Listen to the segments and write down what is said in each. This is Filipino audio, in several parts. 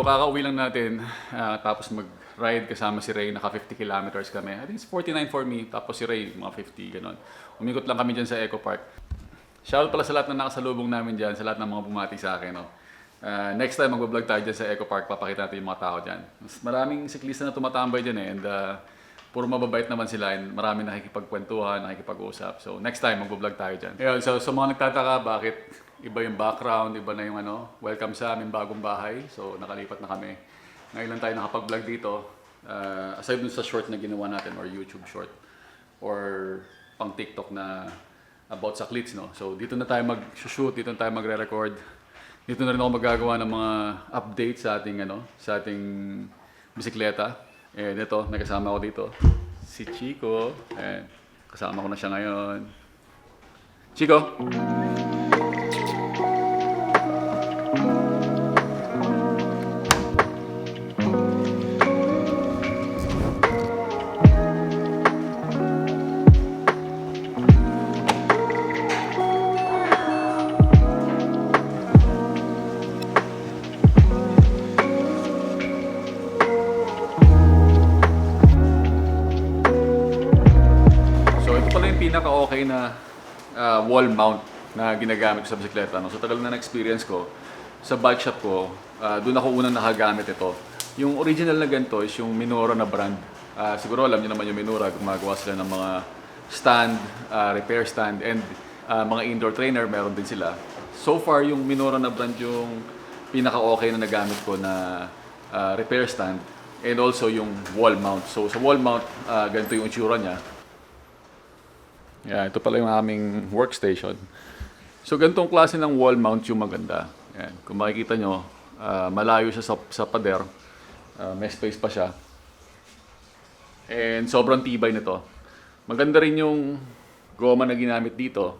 kakauwi lang natin tapos mag-ride kasama si Ray. Naka 50 kilometers kami. I think it's 49 for me. Tapos si Ray, mga 50, ganun. Umikot lang kami dyan sa Eco Park. Shoutout pala sa lahat na nakasalubong namin dyan, sa lahat ng mga bumati sa akin. No? Next time, mag-vlog tayo dyan sa Eco Park. Papakita natin yung mga tao dyan. Mas maraming siklista na tumatambay dyan eh. And puro mababait naman sila. And maraming nakikipagkwentuhan, nakikipag-usap. So next time, mag-vlog tayo dyan. Ayun, so sa mga nagtataka, bakit iba yung background, iba na yung welcome sa aming bagong bahay. So nakalipat na kami. Ngayon lang tayo nakapag-vlog dito. Aside dun sa short na ginawa natin or YouTube short or pang TikTok na about sa cleats, no? So dito na tayo mag-shoot, dito na tayo magre-record. Dito na rin ako magagawa ng mga updates sa ating sa ating bisikleta. And ito, may kasama ko dito, si Chico. And kasama ko na siya ngayon. Chico! Pinaka-okay na wall mount na ginagamit ko sa bisikleta. No? So tagal na na-experience ko sa bike shop ko, doon ako unang nakagamit ito. Yung original na ganito is yung Minora na brand. Siguro alam niyo naman yung Minora, gumagawa sila ng mga stand, repair stand, and mga indoor trainer, meron din sila. So far, yung Minora na brand yung pinaka-okay na nagamit ko na repair stand, and also yung wall mount. So sa wall mount, ganito yung itsura niya. Ito pala yung aming workstation. So ganitong klase ng wall mount yung maganda. Yan. Kung makikita nyo, malayo siya sa pader. May space pa siya. And sobrang tibay nito. Maganda rin yung goma na ginamit dito.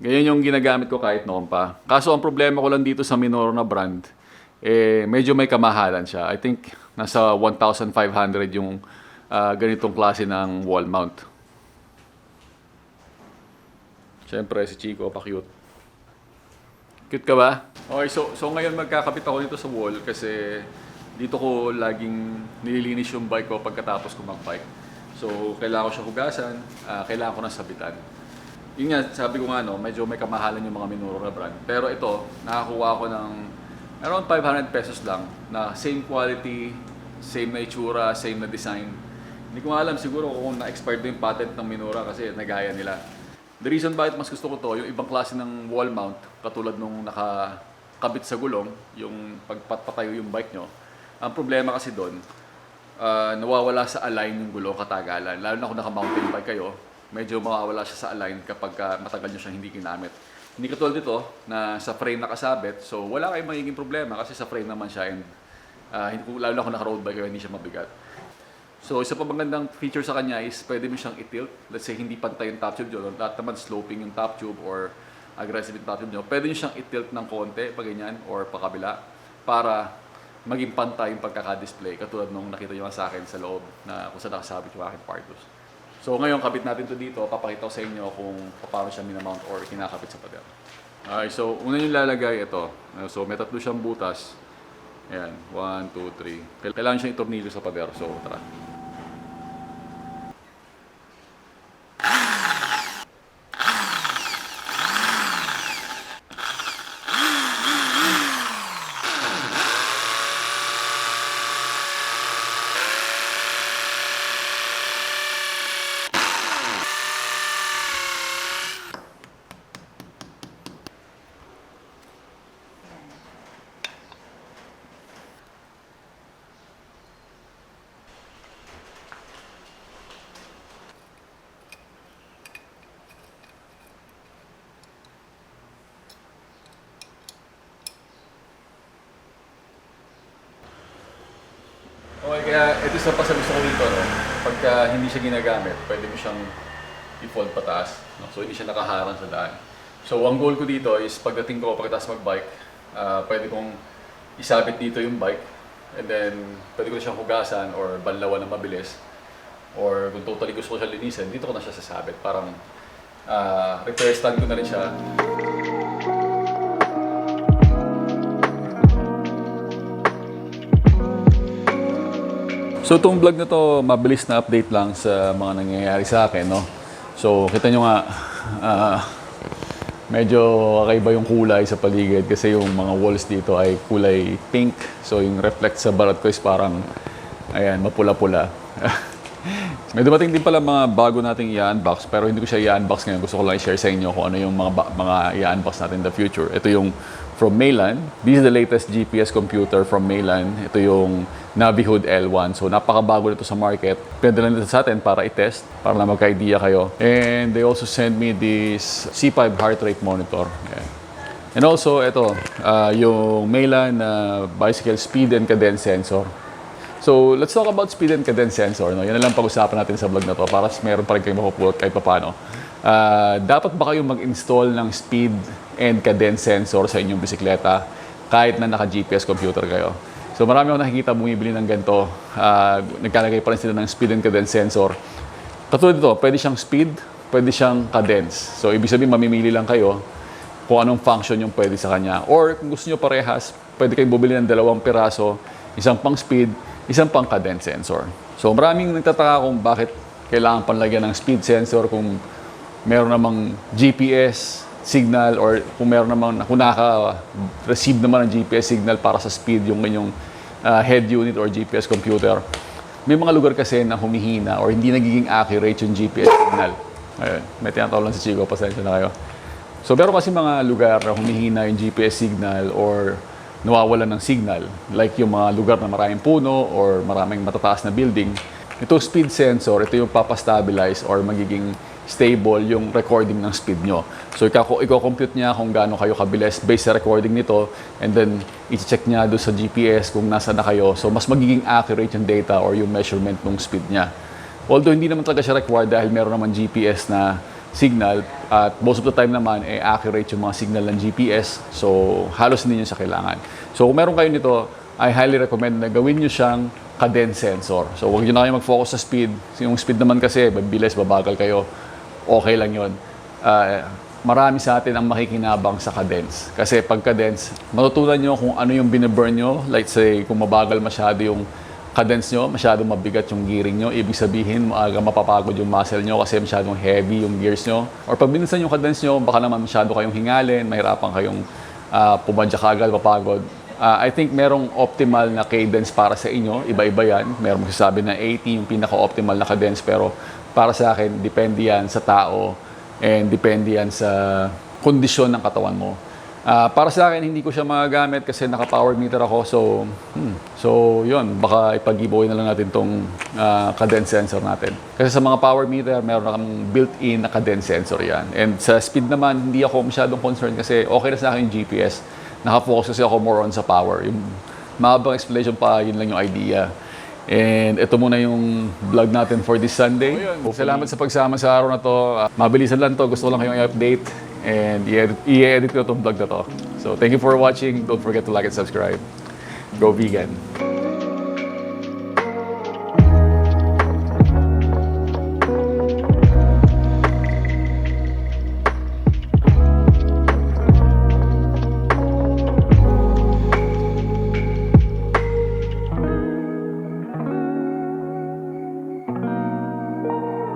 Ganyan yung ginagamit ko kahit noon pa. Kaso ang problema ko lang dito sa Minoro na brand, medyo may kamahalan siya. I think nasa 1,500 yung ganitong klase ng wall mount. Siyempre si Chico, pa-cute. Cute ka ba? Okay, so ngayon magkakapit ako dito sa wall kasi dito ko laging nililinis yung bike ko pagkatapos ko mag-bike. So kailangan ko siya hugasan, kailangan ko na sabitan. Yun nga, sabi ko nga medyo may kamahalan yung mga Minoro na brand. Pero ito, nakakuha ko ng around 500 pesos lang na same quality, same na itsura, same na design. Hindi ko alam siguro kung na-expired na yung patent ng Minora kasi nagaya nila. The reason bakit mas gusto ko to, yung ibang klase ng wall mount, katulad nung nakakabit sa gulong, yung pagpatayo yung bike nyo. Ang problema kasi doon, nawawala sa align yung gulong katagalan. Lalo na kung naka-mountain bike kayo, medyo mawawala siya sa align kapag matagal nyo siyang hindi ginamit. Hindi katulad dito na sa frame nakasabit, so wala kayong magiging problema kasi sa frame naman siya and lalo na kung naka-road bike kayo, hindi siya mabigat. So, isa pa magandang feature sa kanya is pwede mo siyang i-tilt. Let's say, hindi pantay yung top tube nyo. Lahat naman sloping yung top tube or aggressive yung top tube nyo. Pwede nyo siyang i-tilt ng konti, pa ganyan, or pa kabila, para maging pantay yung pagkaka-display. Katulad nung nakita nyo sa akin sa loob na kung saan nakasabit yung aking partos. So, ngayon, kabit natin to dito. Papakita ko sa inyo kung paano siya minamount or kinakabit sa pader. Okay, so, una yung lalagay ito. So, may tatlo siyang butas. Ayan, 1, 2, 3. Kailangan siyang itornilyo sa pader. So, tara. Okay, kaya ito sa pasagusto ko dito, no? Pagka hindi siya ginagamit, pwede mo siyang i-fold pataas, no? So hindi siya nakaharang sa daan. So ang goal ko dito is pagdating ko pagkatapos mag-bike, pwede kong isabit dito yung bike and then pwede ko na siyang hugasan or banlawan ng mabilis. Or kung totally gusto ko siya linisin, dito ko na siya sasabit. Parang repair stand ko na rin siya. So itong vlog na to, mabilis na update lang sa mga nangyayari sa akin, no? So kita nyo nga, medyo kakaiba yung kulay sa paligid kasi yung mga walls dito ay kulay pink. So yung reflect sa balat ko is parang, ayan, mapula-pula. May dumating din pala mga bago nating i-unbox pero hindi ko siya i-unbox ngayon. Gusto ko lang i-share sa inyo kung ano yung mga i-unbox natin in the future. Ito yung from Maylan. This is the latest GPS computer from Maylan. Ito yung Navihood L1. So napakabago nito sa market. Pinadala nito sa atin para i-test, para lang magka-idea kayo. And they also sent me this C5 heart rate monitor. Yeah. And also, ito, yung Maylan bicycle speed and cadence sensor. So, let's talk about speed and cadence sensor. No? Yan na lang pag-usapan natin sa vlog na to para meron pa rin kayong mapupulot kahit paano. Dapat ba kayong mag-install ng speed and cadence sensor sa inyong bisikleta kahit na naka-GPS computer kayo? So, marami akong nakikita bumibili ng ganito. Nagkalagay pa rin sila ng speed and cadence sensor. Katulad dito, pwede siyang speed, pwede siyang cadence. So, ibig sabihin, mamimili lang kayo kung anong function yung pwede sa kanya. Or, kung gusto nyo parehas, pwede kayong bumili ng 2 piraso, isang pang speed, isang pang cadence sensor. So maraming nagtataka kung bakit kailangan panlagyan ng speed sensor kung meron namang GPS signal or kung meron namang kung naka-receive naman ng GPS signal para sa speed yung inyong head unit or GPS computer. May mga lugar kasi na humihina or hindi nagiging accurate yung GPS signal. Ayun, may tinatawag lang si Chico, pasensya na kayo. So meron kasi mga lugar na humihina yung GPS signal or nawawalan ng signal. Like yung mga lugar na maraming puno or maraming matataas na building. Ito speed sensor, ito yung papastabilize or magiging stable yung recording ng speed nyo. So i-compute niya kung gaano kayo kabilis based sa recording nito and then i-check niya doon sa GPS kung nasa na kayo. So mas magiging accurate yung data or yung measurement ng speed niya. Although hindi naman talaga siya required dahil meron naman GPS na signal at most of the time naman accurate yung mga signal ng GPS. So halos hindi nyo siya kailangan. So kung meron kayo nito, I highly recommend na gawin nyo siyang cadence sensor. So huwag nyo na kayo mag-focus sa speed. Yung speed naman kasi, bilis, babagal kayo. Okay lang yun. Marami sa atin ang makikinabang sa cadence. Kasi pag cadence, matutunan nyo kung ano yung binaburn nyo. Like say, kung mabagal masyado yung cadence nyo, masyadong mabigat yung gearing nyo, ibig sabihin, maaga mapapagod yung muscle nyo kasi masyadong heavy yung gears nyo. Or pag binisan yung cadence nyo, baka naman masyado kayong hingalin, mahirapan kayong pumadya kagad, papagod. I think merong optimal na cadence para sa inyo, iba-iba yan. Merong magsasabi na 80 yung pinaka-optimal na cadence, pero para sa akin, depende yan sa tao and depende yan sa kondisyon ng katawan mo. Para sa akin, hindi ko siya magagamit kasi naka-power meter ako. So yun, baka ipag-giveaway na lang natin tong cadence sensor natin. Kasi sa mga power meter, meron kang built-in na cadence sensor yan. And sa speed naman, hindi ako masyadong concerned kasi okay na sa akin yung GPS. Naka-focus kasi ako more on sa power. Yung mahabang explanation pa, yun lang yung idea. And ito muna yung vlog natin for this Sunday. Salamat sa pagsama sa araw na to. Mabilisan lang to. Gusto ko lang kayong i-update. And i-edit ko itong vlog na to. So thank you for watching. Don't forget to like and subscribe. Go vegan.